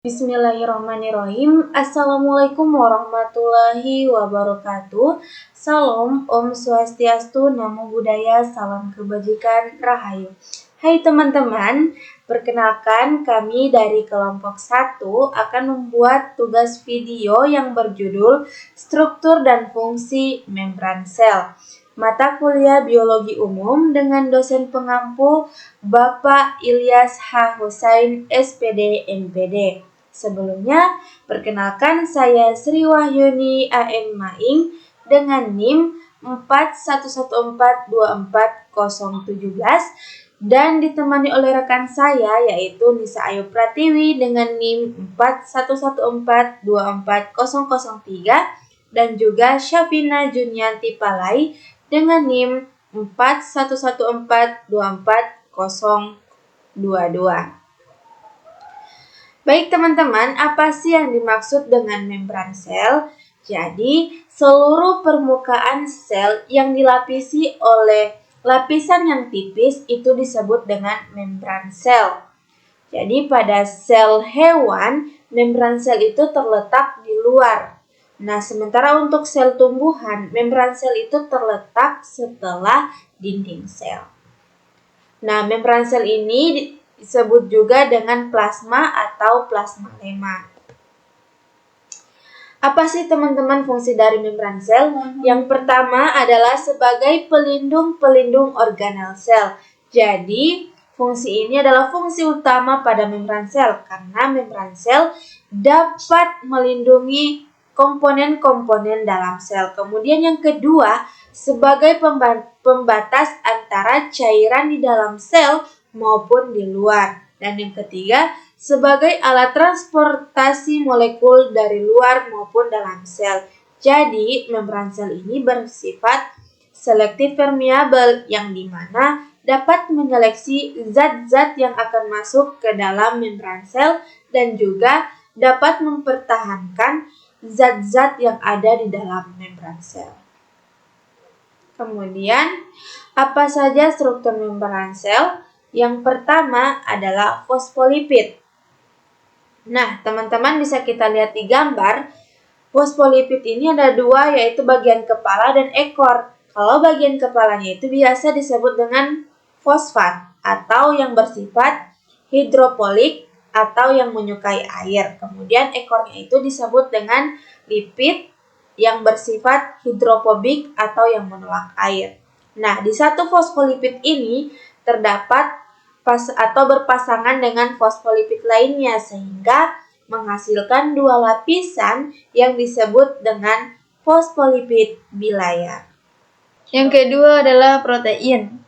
Bismillahirrahmanirrahim. Assalamualaikum warahmatullahi wabarakatuh. Salam, Om Swastiastu, Namo Buddhaya, salam kebajikan, Rahayu. Hai teman-teman, perkenalkan kami dari kelompok 1 akan membuat tugas video yang berjudul Struktur dan Fungsi Membran Sel. Mata kuliah Biologi Umum dengan dosen pengampu Bapak Ilyas H. Husain, SPD, MPD. Sebelumnya, perkenalkan saya Sri Wahyuni AM Maing dengan NIM 4114240017 dan ditemani oleh rekan saya yaitu Nisa Ayu Pratiwi dengan NIM 4114240003 dan juga Syafina Junianti Palai dengan NIM 4114240022. Baik teman-teman, apa sih yang dimaksud dengan membran sel? Jadi, seluruh permukaan sel yang dilapisi oleh lapisan yang tipis itu disebut dengan membran sel. Jadi, pada sel hewan, membran sel itu terletak di luar. Nah, sementara untuk sel tumbuhan, membran sel itu terletak setelah dinding sel. Nah, membran sel ini disebut juga dengan plasma atau plasmalema. Apa sih teman-teman fungsi dari membran sel? Yang pertama adalah sebagai pelindung organel sel. Jadi, fungsi ini adalah fungsi utama pada membran sel karena membran sel dapat melindungi komponen-komponen dalam sel. Kemudian yang kedua, sebagai pembatas antara cairan di dalam sel maupun di luar. Dan yang ketiga, sebagai alat transportasi molekul dari luar maupun dalam sel. Jadi, membran sel ini bersifat selektif permeabel yang dimana dapat menyeleksi zat-zat yang akan masuk ke dalam membran sel dan juga dapat mempertahankan zat-zat yang ada di dalam membran sel. Kemudian, apa saja struktur membran sel? Yang pertama adalah fosfolipid. Nah, teman-teman bisa kita lihat di gambar. Fosfolipid ini ada dua, yaitu bagian kepala dan ekor. Kalau bagian kepalanya itu biasa disebut dengan fosfat atau yang bersifat hidropolik atau yang menyukai air. Kemudian ekornya itu disebut dengan lipid yang bersifat hidrofobik atau yang menolak air. Nah, di satu fosfolipid ini terdapat atau berpasangan dengan fosfolipid lainnya sehingga menghasilkan dua lapisan yang disebut dengan fosfolipid bilayar. Yang kedua adalah protein.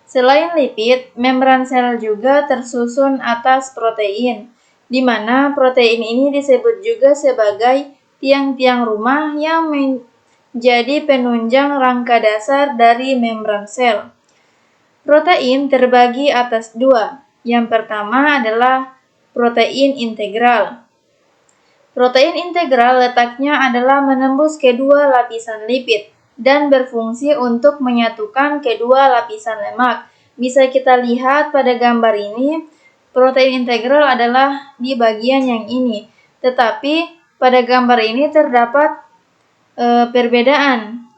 Selain lipid, membran sel juga tersusun atas protein, di mana protein ini disebut juga sebagai tiang-tiang rumah yang menjadi penunjang rangka dasar dari membran sel. Protein terbagi atas dua. Yang pertama adalah protein integral. Protein integral letaknya adalah menembus kedua lapisan lipid dan berfungsi untuk menyatukan kedua lapisan lemak. Bisa kita lihat pada gambar ini, protein integral adalah di bagian yang ini. Tetapi pada gambar ini terdapat perbedaan.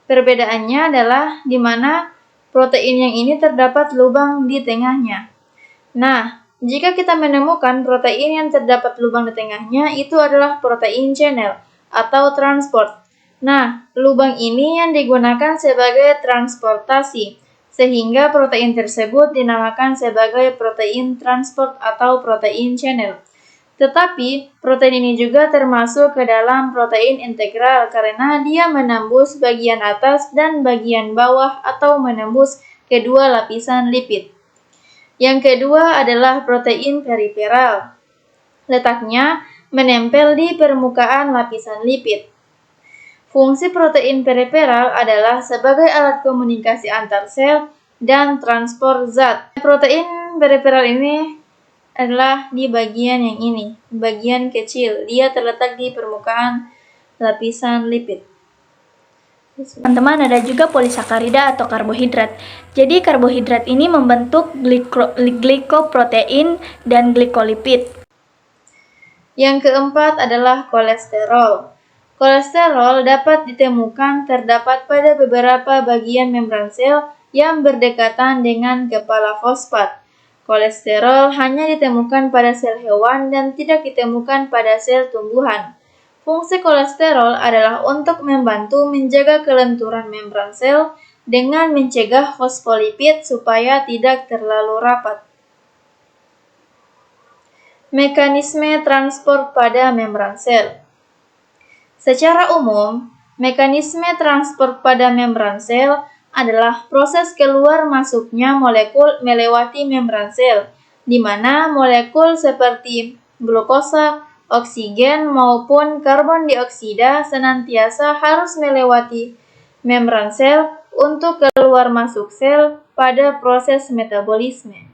Perbedaannya adalah di mana protein yang ini terdapat lubang di tengahnya. Nah, jika kita menemukan protein yang terdapat lubang di tengahnya, itu adalah protein channel atau transport. Nah, lubang ini yang digunakan sebagai transportasi, sehingga protein tersebut dinamakan sebagai protein transport atau protein channel. Tetapi, protein ini juga termasuk ke dalam protein integral karena dia menembus bagian atas dan bagian bawah atau menembus kedua lapisan lipid. Yang kedua adalah protein periferal. Letaknya menempel di permukaan lapisan lipid. Fungsi protein periferal adalah sebagai alat komunikasi antar sel dan transport zat. Protein periferal ini adalah di bagian yang ini, bagian kecil. Dia terletak di permukaan lapisan lipid. Teman-teman, ada juga polisakarida atau karbohidrat. Jadi karbohidrat ini membentuk glikoprotein dan glikolipid. Yang keempat adalah kolesterol. Kolesterol dapat ditemukan terdapat pada beberapa bagian membran sel yang berdekatan dengan kepala fosfat. Kolesterol hanya ditemukan pada sel hewan dan tidak ditemukan pada sel tumbuhan. Fungsi kolesterol adalah untuk membantu menjaga kelenturan membran sel dengan mencegah fosfolipid supaya tidak terlalu rapat. Mekanisme transport pada membran sel. Secara umum, mekanisme transport pada membran sel adalah proses keluar masuknya molekul melewati membran sel, di mana molekul seperti glukosa, oksigen, maupun karbon dioksida senantiasa harus melewati membran sel untuk keluar masuk sel pada proses metabolisme.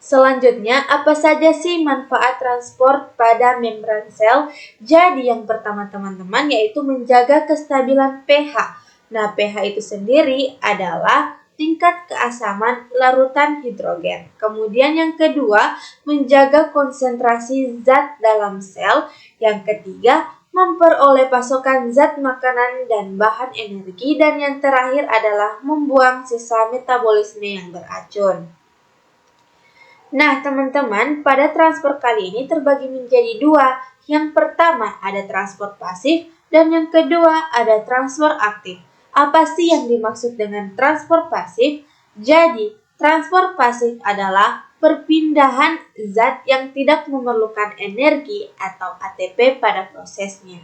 Selanjutnya, apa saja sih manfaat transport pada membran sel? Jadi yang pertama teman-teman yaitu menjaga kestabilan pH. Nah, pH itu sendiri adalah tingkat keasaman larutan hidrogen. Kemudian yang kedua, menjaga konsentrasi zat dalam sel. Yang ketiga, memperoleh pasokan zat makanan dan bahan energi. Dan yang terakhir adalah membuang sisa metabolisme yang beracun. Nah, teman-teman, pada transfer kali ini terbagi menjadi dua. Yang pertama ada transfer pasif dan yang kedua ada transfer aktif. Apa sih yang dimaksud dengan transfer pasif? Jadi, transfer pasif adalah perpindahan zat yang tidak memerlukan energi atau ATP pada prosesnya.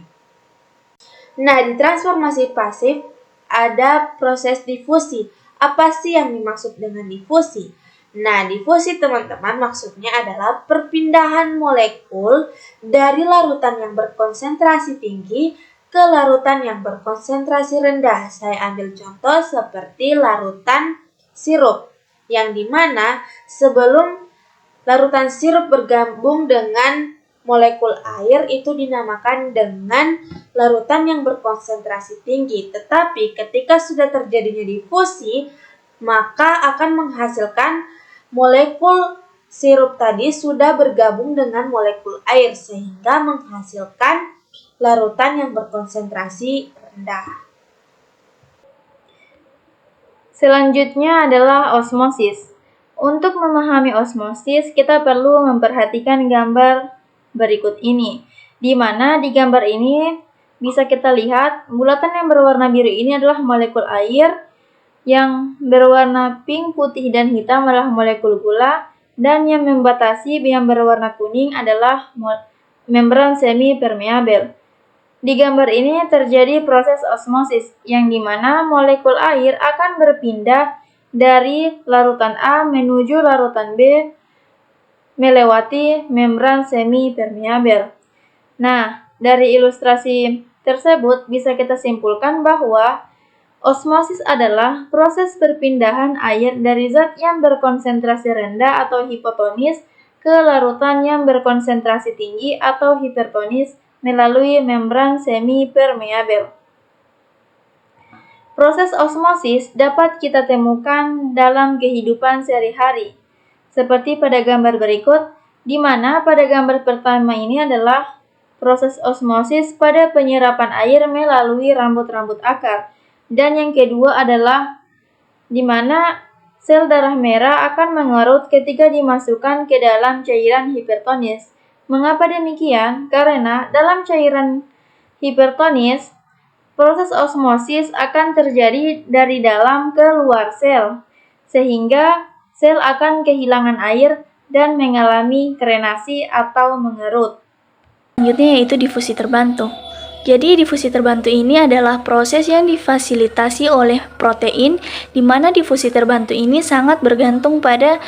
Nah, di transformasi pasif ada proses difusi. Apa sih yang dimaksud dengan difusi? Nah, difusi teman-teman maksudnya adalah perpindahan molekul dari larutan yang berkonsentrasi tinggi ke larutan yang berkonsentrasi rendah. Saya ambil contoh seperti larutan sirup, yang dimana sebelum larutan sirup bergabung dengan molekul air itu dinamakan dengan larutan yang berkonsentrasi tinggi. Tetapi ketika sudah terjadinya difusi, maka akan menghasilkan molekul sirup tadi sudah bergabung dengan molekul air sehingga menghasilkan larutan yang berkonsentrasi rendah. Selanjutnya adalah osmosis. Untuk memahami osmosis, kita perlu memperhatikan gambar berikut ini, di mana di gambar ini bisa kita lihat bulatan yang berwarna biru ini adalah molekul air, yang berwarna pink, putih, dan hitam adalah molekul gula, dan yang membatasi yang berwarna kuning adalah membran semi-permeabel. Di gambar ini terjadi proses osmosis, yang dimana molekul air akan berpindah dari larutan A menuju larutan B melewati membran semi-permeabel. Nah, dari ilustrasi tersebut bisa kita simpulkan bahwa osmosis adalah proses perpindahan air dari zat yang berkonsentrasi rendah atau hipotonis ke larutan yang berkonsentrasi tinggi atau hipertonis melalui membran semi-permeabel. Proses osmosis dapat kita temukan dalam kehidupan sehari-hari, seperti pada gambar berikut, di mana pada gambar pertama ini adalah proses osmosis pada penyerapan air melalui rambut-rambut akar. Dan yang kedua adalah di mana sel darah merah akan mengerut ketika dimasukkan ke dalam cairan hipertonis. Mengapa demikian? Karena dalam cairan hipertonis, proses osmosis akan terjadi dari dalam ke luar sel, sehingga sel akan kehilangan air dan mengalami krenasi atau mengerut. Selanjutnya yaitu difusi terbantu. Jadi difusi terbantu ini adalah proses yang difasilitasi oleh protein, di mana difusi terbantu ini sangat bergantung pada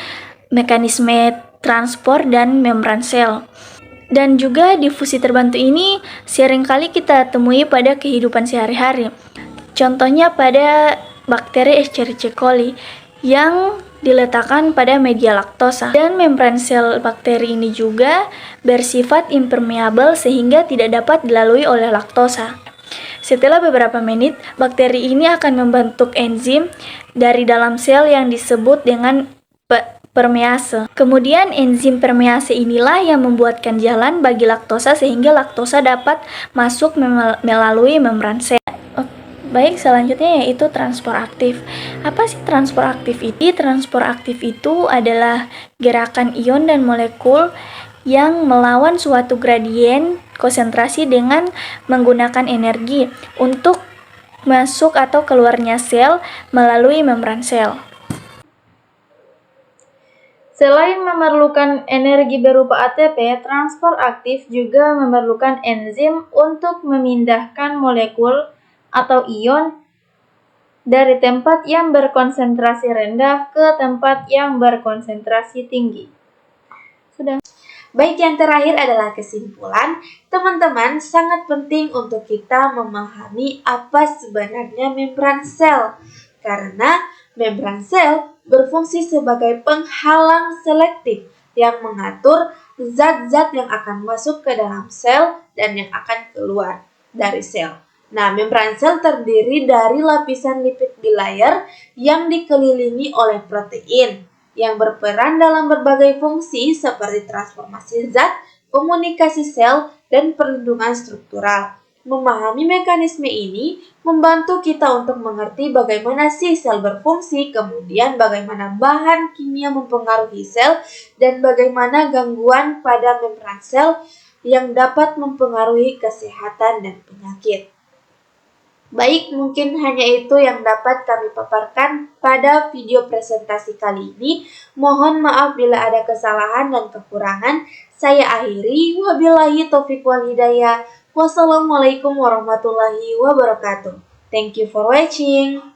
mekanisme transport dan membran sel. Dan juga difusi terbantu ini seringkali kita temui pada kehidupan sehari-hari. Contohnya pada bakteri Escherichia coli yang diletakkan pada media laktosa. Dan membran sel bakteri ini juga bersifat impermeabel sehingga tidak dapat dilalui oleh laktosa. Setelah beberapa menit, bakteri ini akan membentuk enzim dari dalam sel yang disebut dengan permease. Kemudian enzim permease inilah yang membuatkan jalan bagi laktosa sehingga laktosa dapat masuk melalui membran sel. Baik, selanjutnya yaitu transport aktif. Apa sih transport aktif itu? Transport aktif itu adalah gerakan ion dan molekul yang melawan suatu gradien konsentrasi dengan menggunakan energi untuk masuk atau keluarnya sel melalui membran sel. Selain memerlukan energi berupa ATP, transport aktif juga memerlukan enzim untuk memindahkan molekul atau ion dari tempat yang berkonsentrasi rendah ke tempat yang berkonsentrasi tinggi. Sudah. Baik, yang terakhir adalah kesimpulan. Teman-teman, sangat penting untuk kita memahami apa sebenarnya membran sel. Karena membran sel berfungsi sebagai penghalang selektif yang mengatur zat-zat yang akan masuk ke dalam sel dan yang akan keluar dari sel. Nah, membran sel terdiri dari lapisan lipid bilayer yang dikelilingi oleh protein yang berperan dalam berbagai fungsi seperti transformasi zat, komunikasi sel, dan perlindungan struktural. Memahami mekanisme ini membantu kita untuk mengerti bagaimana sih sel berfungsi, kemudian bagaimana bahan kimia mempengaruhi sel, dan bagaimana gangguan pada membran sel yang dapat mempengaruhi kesehatan dan penyakit. Baik, mungkin hanya itu yang dapat kami paparkan pada video presentasi kali ini. Mohon maaf bila ada kesalahan dan kekurangan. Saya akhiri, wabillahi taufiq wal hidayah. Wassalamualaikum warahmatullahi wabarakatuh. Thank you for watching.